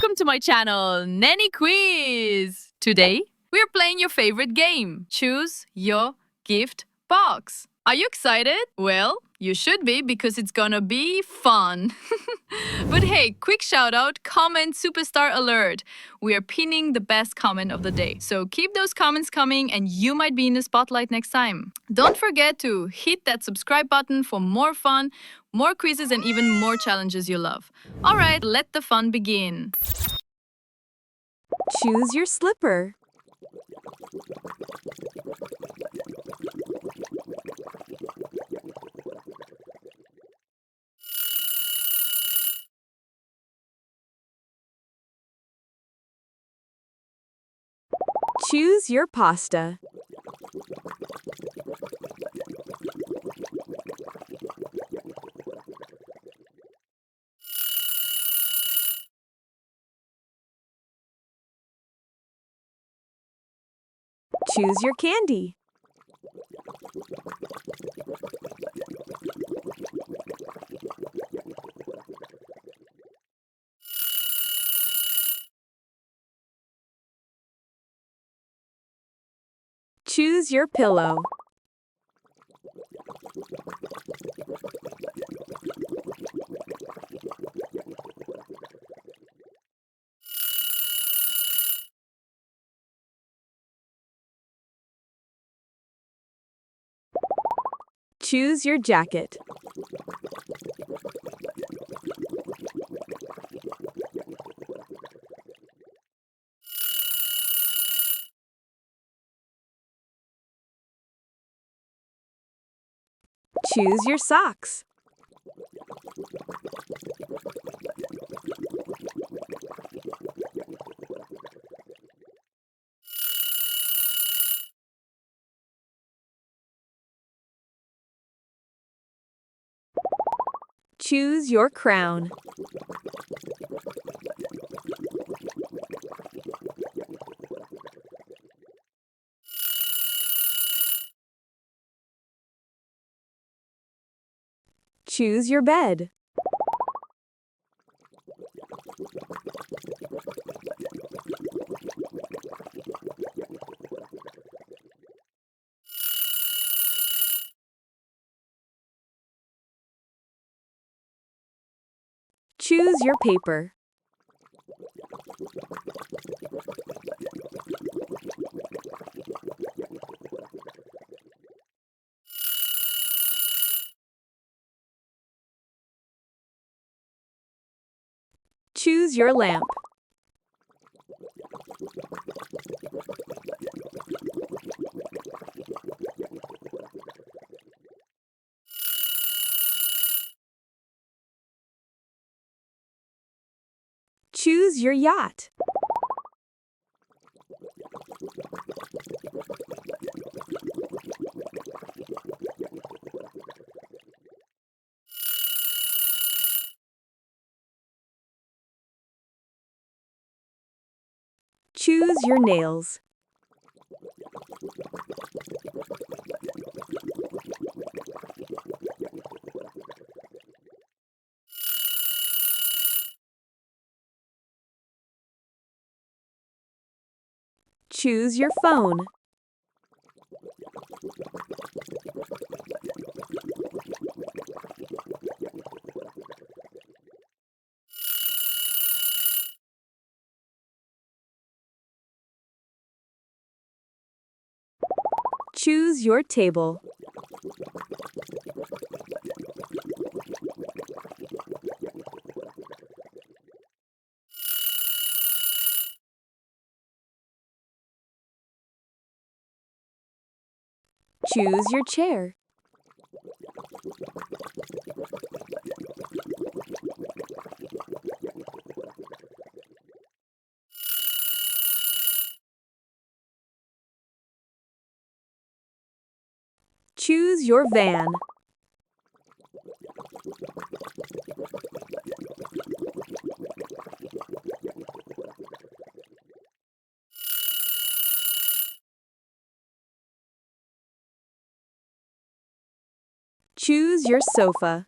welcome to my channel, Nanny Quiz! Today, we are playing your favorite game, Choose Your Gift Box. Are you excited? Well, you should be because it's gonna be fun. But hey, quick shout out, comment superstar alert. We are pinning the best comment of the day. So keep those comments coming and you might be in the spotlight next time. Don't forget to hit that subscribe button for more fun, more quizzes and even more challenges you love. Alright, let the fun begin. Choose your slipper. Choose your pasta. Choose your candy. Choose your pillow. Choose your jacket. Choose your socks. Choose your crown. Choose your bed. Choose your paper. Choose your lamp. Choose your yacht. Choose your nails. Choose your phone. Choose your table. Choose your chair. Choose your van. Choose your sofa.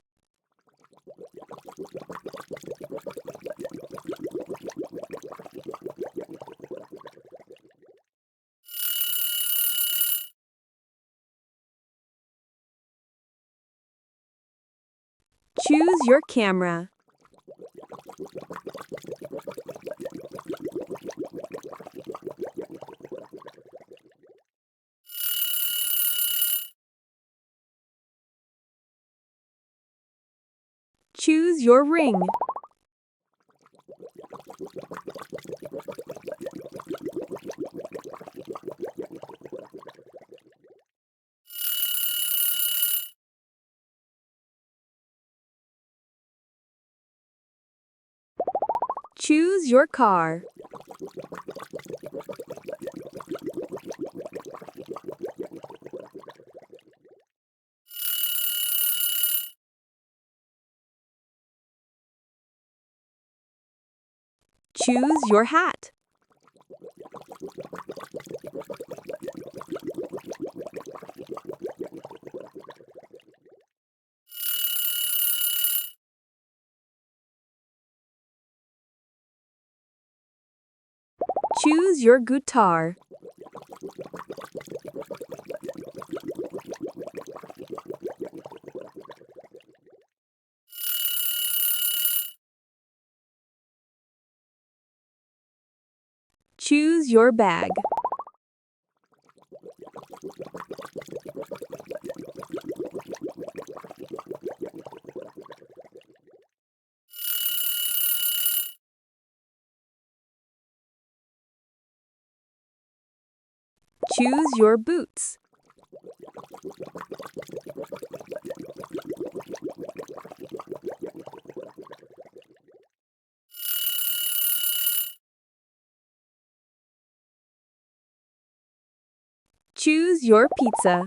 Choose your camera. Choose your ring. Choose your car. Choose your hat. Choose your guitar. Choose your bag. Choose your boots. Choose your pizza.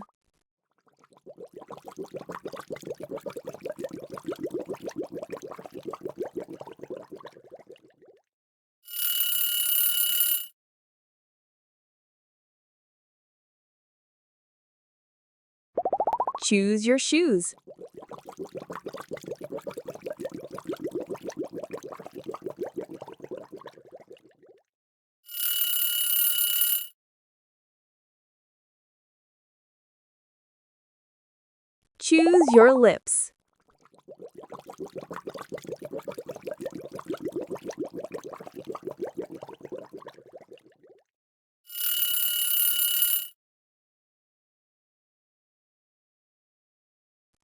Choose your shoes. Choose your lips.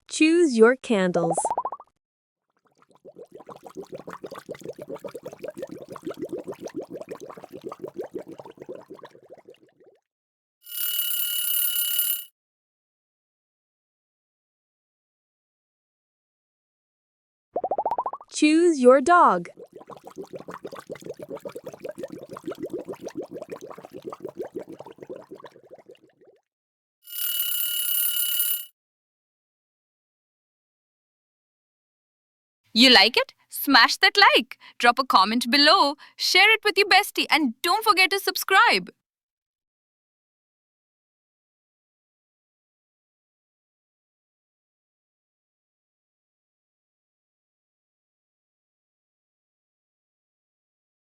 Choose your candles. Choose your dog. You like it? Smash that like. Drop a comment below. Share it with your bestie and don't forget to subscribe.